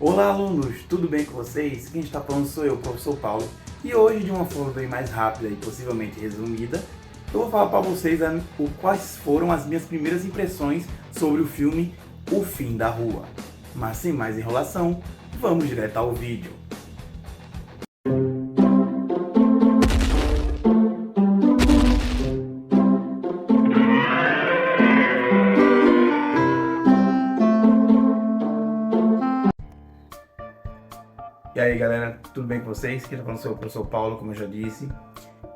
Olá alunos, tudo bem com vocês? Quem está falando sou eu, professor Paulo, e hoje de uma forma bem mais rápida e possivelmente resumida, eu vou falar para vocês quais foram as minhas primeiras impressões sobre o filme O Fim da Rua. Mas sem mais enrolação, vamos direto ao vídeo. E aí galera, tudo bem com vocês? Quem está falando sou o professor Paulo, como eu já disse.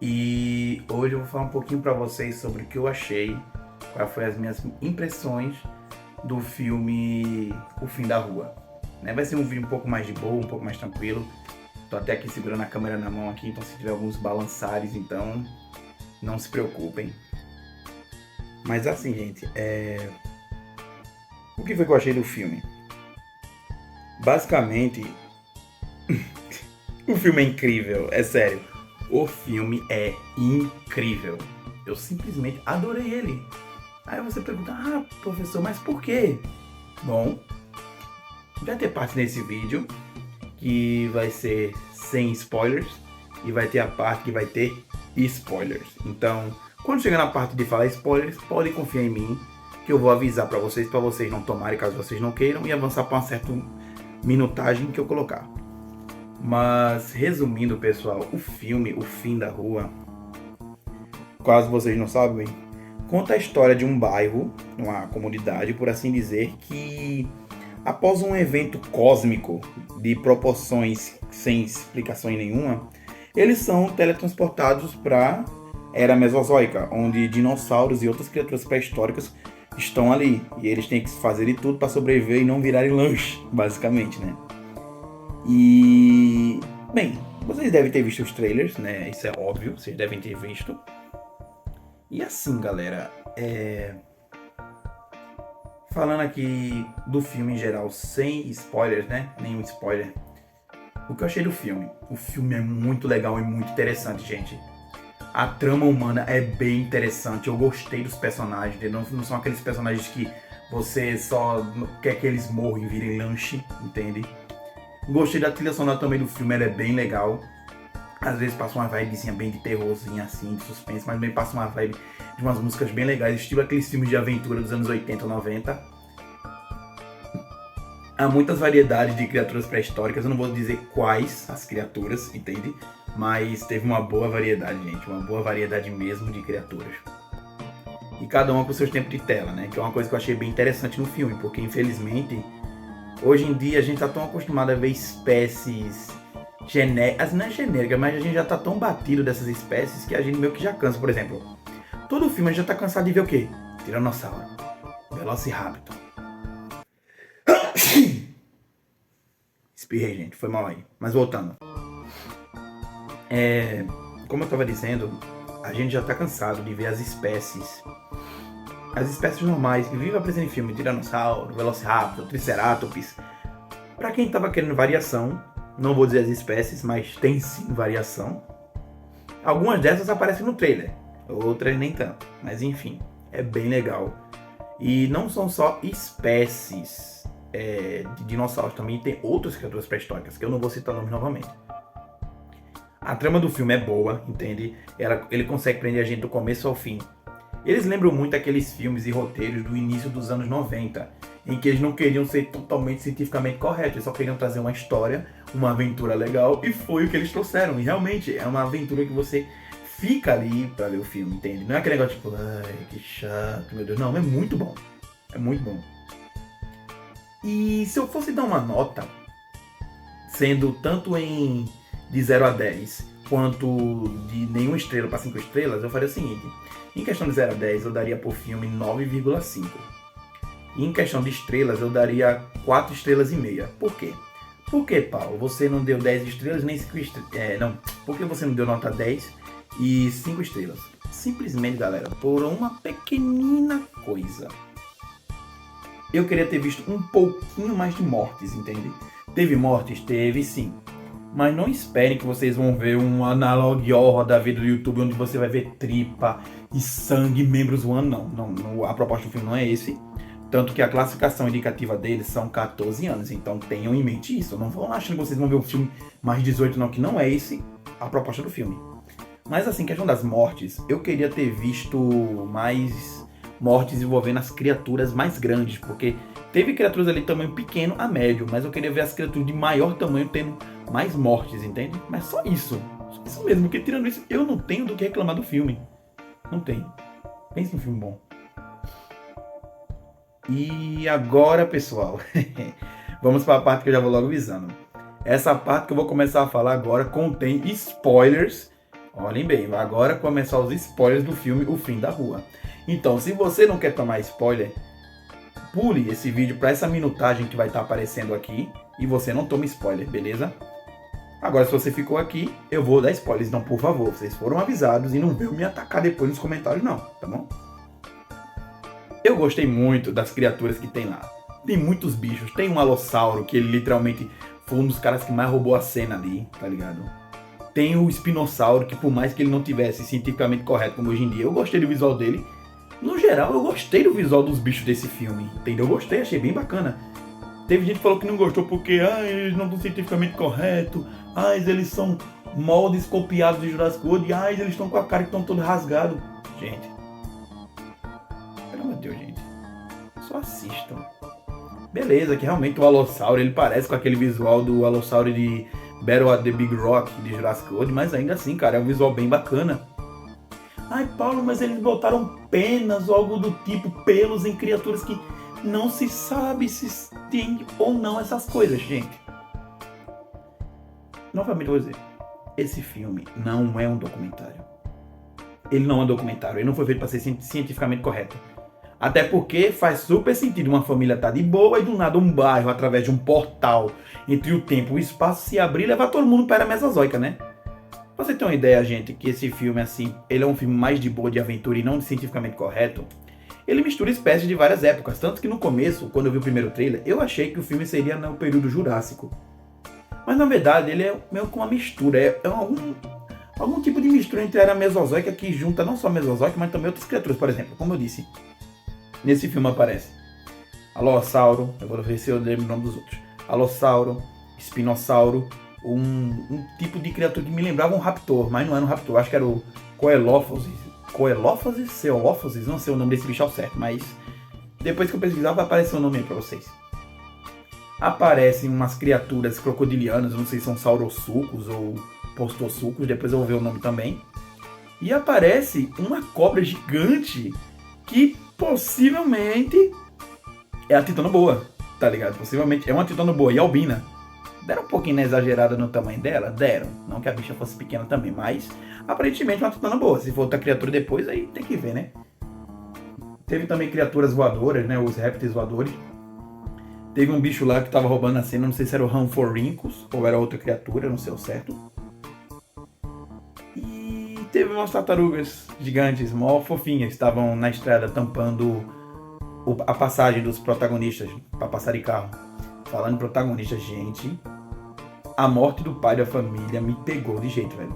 E hoje eu vou falar um pouquinho para vocês sobre o que eu achei, quais foram as minhas impressões do filme O Fim da Rua. Vai ser um vídeo um pouco mais de boa, um pouco mais tranquilo. Tô até aqui segurando a câmera na mão aqui, então se tiver alguns balançares, então não se preocupem. Mas assim, gente, o que foi que eu achei do filme? Basicamente, o filme é incrível, é sério. O filme é incrível. Eu simplesmente adorei ele. Aí você pergunta, professor, mas por quê? Bom, vai ter parte nesse vídeo que vai ser sem spoilers e vai ter a parte que vai ter spoilers. Então, quando chegar na parte de falar spoilers, podem confiar em mim que eu vou avisar para vocês não tomarem caso vocês não queiram e avançar para uma certa minutagem que eu colocar. Mas, resumindo, pessoal, o filme O Fim da Rua, caso vocês não sabem, conta a história de um bairro, uma comunidade, por assim dizer, que após um evento cósmico de proporções sem explicação nenhuma, eles são teletransportados para a Era Mesozoica, onde dinossauros e outras criaturas pré-históricas estão ali. E eles têm que fazer de tudo para sobreviver e não virarem lanche, basicamente, né? E, bem, vocês devem ter visto os trailers, né? Isso é óbvio, vocês devem ter visto. E assim, galera, falando aqui do filme em geral, sem spoilers, né? Nenhum spoiler. O que eu achei do filme? O filme é muito legal e muito interessante, gente. A trama humana é bem interessante. Eu gostei dos personagens. Não são aqueles personagens que você só quer que eles morram e virem lanche, entende? Gostei da trilha sonora também do filme, ela é bem legal. Às vezes passa uma vibezinha bem de terrorzinha assim, de suspense, mas também passa uma vibe de umas músicas bem legais, estilo aqueles filmes de aventura dos anos 80 ou 90. Há muitas variedades de criaturas pré-históricas, eu não vou dizer quais as criaturas, entende? Mas teve uma boa variedade, gente, uma boa variedade mesmo de criaturas. E cada uma com seus tempos de tela, né? Que é uma coisa que eu achei bem interessante no filme, porque infelizmente hoje em dia a gente tá tão acostumado a ver espécies genéricas, não é genérica, mas a gente já tá tão batido dessas espécies que a gente meio que já cansa. Por exemplo, todo filme a gente já tá cansado de ver o quê? Tiranossauro, Velociraptor. Espirrei, gente, foi mal aí. Mas voltando. Como eu tava dizendo, a gente já tá cansado de ver as espécies normais que vivem aparecendo em filme, Tiranossauro, Velociraptor, Triceratops. Pra quem tava querendo variação, não vou dizer as espécies, mas tem sim variação. Algumas dessas aparecem no trailer, outras nem tanto, mas enfim, é bem legal. E não são só espécies de dinossauros, também tem outras criaturas pré-históricas, que eu não vou citar nomes novamente. A trama do filme é boa, entende? Ele consegue prender a gente do começo ao fim. Eles lembram muito aqueles filmes e roteiros do início dos anos 90, em que eles não queriam ser totalmente cientificamente corretos, eles só queriam trazer uma história, uma aventura legal, e foi o que eles trouxeram. E realmente é uma aventura que você fica ali pra ver o filme, entende? Não é aquele negócio tipo, ai, que chato, meu Deus. Não, é muito bom. É muito bom. E se eu fosse dar uma nota, sendo tanto de 0 a 10, quanto de nenhuma estrela para 5 estrelas, eu faria o seguinte. Em questão de 0 a 10, eu daria pro filme 9,5. E em questão de estrelas, eu daria 4 estrelas e meia. Por quê? Por que, Paulo, você não deu 10 estrelas nem 5 estrelas? Não, por que você não deu nota 10 e 5 estrelas? Simplesmente, galera, por uma pequenina coisa. Eu queria ter visto um pouquinho mais de mortes, entende? Teve mortes? Teve sim. Mas não esperem que vocês vão ver um analog horror da vida do YouTube, onde você vai ver tripa e sangue, membros voando. Não, a proposta do filme não é esse. Tanto que a classificação indicativa deles são 14 anos. Então tenham em mente isso. Não vão achando que vocês vão ver um filme mais 18 não, que não é esse a proposta do filme. Mas assim, questão das mortes, eu queria ter visto mais mortes envolvendo as criaturas mais grandes. Porque teve criaturas ali de tamanho pequeno a médio. Mas eu queria ver as criaturas de maior tamanho tendo mais mortes, entende? Mas só isso. Só isso mesmo. Porque tirando isso, eu não tenho do que reclamar do filme. Não tenho. Pense em um filme bom. E agora, pessoal, vamos para a parte que eu já vou logo avisando. Essa parte que eu vou começar a falar agora contém spoilers. Olhem bem, agora começar os spoilers do filme O Fim da Rua. Então, se você não quer tomar spoiler, pule esse vídeo para essa minutagem que vai estar aparecendo aqui e você não toma spoiler, beleza? Agora, se você ficou aqui, eu vou dar spoilers. Então, por favor, vocês foram avisados e não venham me atacar depois nos comentários não, tá bom? Eu gostei muito das criaturas que tem lá. Tem muitos bichos. Tem um alossauro, que ele literalmente foi um dos caras que mais roubou a cena ali, tá ligado? Tem o espinossauro, que por mais que ele não tivesse cientificamente correto como hoje em dia, eu gostei do visual dele. No geral, eu gostei do visual dos bichos desse filme, entendeu? Eu gostei, achei bem bacana. Teve gente que falou que não gostou porque eles não estão cientificamente corretos, eles são moldes copiados de Jurassic World, eles estão com a cara que estão todo rasgado. Gente, pelo amor de Deus, gente, só assistam. Beleza, que realmente o Alossauro, ele parece com aquele visual do Alossauro de Battle at the Big Rock de Jurassic World, mas ainda assim, cara, é um visual bem bacana. Paulo, mas eles botaram penas ou algo do tipo, pelos em criaturas que não se sabe se tem ou não essas coisas, gente. Novamente vou dizer, esse filme não é um documentário. Ele não é um documentário, ele não foi feito para ser cientificamente correto. Até porque faz super sentido uma família estar de boa e do nada um bairro, através de um portal entre o tempo e o espaço, se abrir e levar todo mundo para a Mesozoica, né? Pra você ter uma ideia, gente, que esse filme, assim, ele é um filme mais de boa de aventura e não de cientificamente correto. Ele mistura espécies de várias épocas, tanto que no começo, quando eu vi o primeiro trailer, eu achei que o filme seria no período Jurássico. Mas na verdade ele é meio que uma mistura, é algum tipo de mistura entre a era Mesozoica que junta não só a Mesozoica, mas também outras criaturas. Por exemplo, como eu disse, nesse filme aparece Alossauro, eu vou ver se eu lembro o nome dos outros. Alossauro, Espinossauro, um tipo de criatura que me lembrava um raptor, mas não era um raptor, acho que era o Coelófasis, Ceolófasis, não sei o nome desse bicho ao certo, mas depois que eu pesquisar vai aparecer o nome aí pra vocês. Aparecem umas criaturas crocodilianas, não sei se são saurossucos ou postossucos, depois eu vou ver o nome também. E aparece uma cobra gigante que possivelmente é a Titanoboa, tá ligado? Possivelmente é uma Titanoboa e albina. Deram um pouquinho exagerada no tamanho dela? Deram. Não que a bicha fosse pequena também, mas aparentemente uma Titanoboa. Se for outra criatura depois, aí tem que ver, né? Teve também criaturas voadoras, né? Os répteis voadores. Teve um bicho lá que tava roubando a cena, não sei se era o Rhamphorhynchus ou era outra criatura, não sei o certo. E teve umas tartarugas gigantes, mó fofinhas, estavam na estrada tampando a passagem dos protagonistas para passar de carro. Falando em protagonista, gente, a morte do pai da família me pegou de jeito, velho.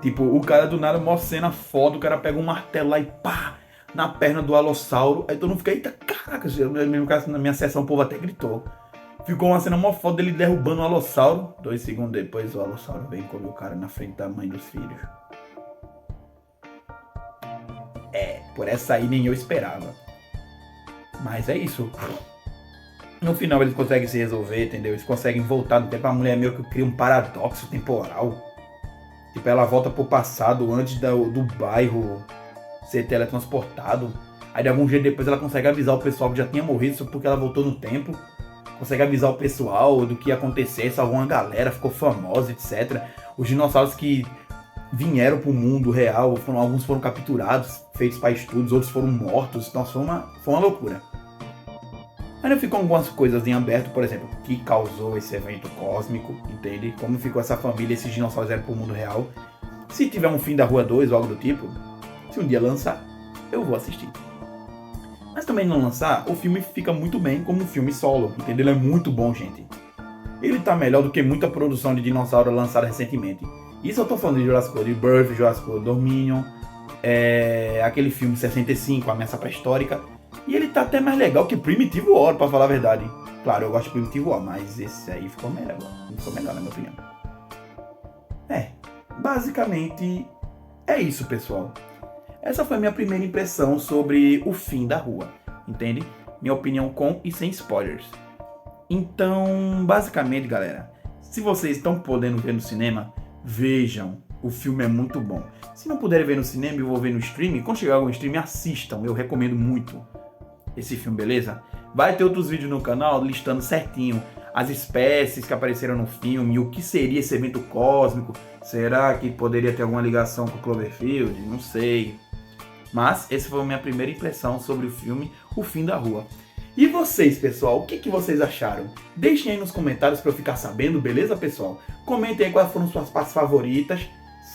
Tipo, o cara do nada, mó cena foda, o cara pega um martelo lá e pá, na perna do Alossauro. Aí todo mundo fica, eita, caraca, na minha sessão o povo até gritou. Ficou uma cena mó foda dele derrubando o Alossauro. 2 segundos depois o Alossauro veio e comer o cara na frente da mãe dos filhos. Por essa aí nem eu esperava. Mas é isso. No final eles conseguem se resolver, entendeu? Eles conseguem voltar no tempo. A mulher meio que cria um paradoxo temporal. Tipo, ela volta pro passado antes do bairro ser teletransportado. Aí de algum jeito depois ela consegue avisar o pessoal que já tinha morrido só porque ela voltou no tempo. Consegue avisar o pessoal do que ia acontecer, salvou uma galera, ficou famosa, etc. Os dinossauros que vieram pro mundo real, alguns foram capturados, feitos para estudos, outros foram mortos. Nossa, foi uma loucura. Ainda ficam algumas coisas em aberto, por exemplo, o que causou esse evento cósmico, entende? Como ficou essa família, esses dinossauros eram pro mundo real. Se tiver um Fim da Rua 2 ou algo do tipo, se um dia lançar, eu vou assistir. Mas também não lançar, o filme fica muito bem como um filme solo, entendeu? Ele é muito bom, gente. Ele tá melhor do que muita produção de dinossauro lançada recentemente. Isso eu tô falando de Jurassic World Birth, Jurassic World Dominion, aquele filme 65, Ameaça Pré-Histórica. E ele tá até mais legal que Primitive War, pra falar a verdade. Claro, eu gosto de Primitive War, mas esse aí ficou melhor. Ficou melhor, na minha opinião. Basicamente é isso, pessoal. Essa foi a minha primeira impressão sobre O Fim da Rua, entende? Minha opinião com e sem spoilers. Então, basicamente, galera, se vocês estão podendo ver no cinema, vejam. O filme é muito bom. Se não puderem ver no cinema e vou ver no streaming, quando chegar algum streaming, assistam. Eu recomendo muito esse filme, beleza? Vai ter outros vídeos no canal listando certinho as espécies que apareceram no filme, o que seria esse evento cósmico. Será que poderia ter alguma ligação com o Cloverfield? Não sei. Mas essa foi a minha primeira impressão sobre o filme O Fim da Rua. E vocês, pessoal, o que vocês acharam? Deixem aí nos comentários para eu ficar sabendo, beleza, pessoal? Comentem aí quais foram suas partes favoritas,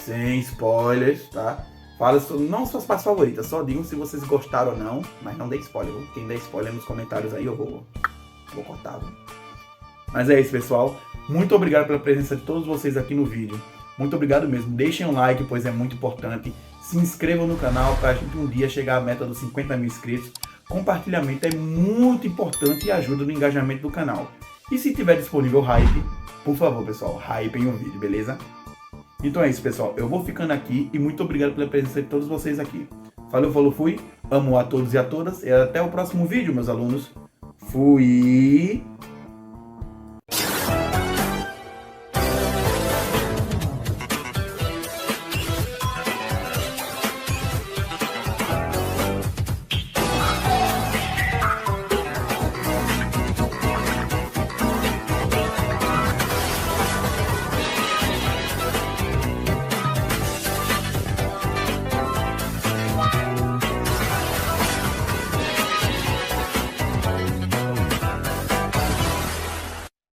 sem spoilers, tá? Fala não suas partes favoritas, só digam se vocês gostaram ou não, mas não dê spoiler, viu? Quem der spoiler nos comentários aí eu vou cortar, viu? Mas é isso, pessoal. Muito obrigado pela presença de todos vocês aqui no vídeo. Muito obrigado mesmo. Deixem um like, pois é muito importante. Se inscrevam no canal para a gente um dia chegar à meta dos 50 mil inscritos. Compartilhamento é muito importante e ajuda no engajamento do canal. E se tiver disponível Hype, por favor, pessoal, hypem o vídeo, beleza? Então é isso, pessoal. Eu vou ficando aqui e muito obrigado pela presença de todos vocês aqui. Valeu, falou, fui. Amo a todos e a todas. E até o próximo vídeo, meus alunos. Fui!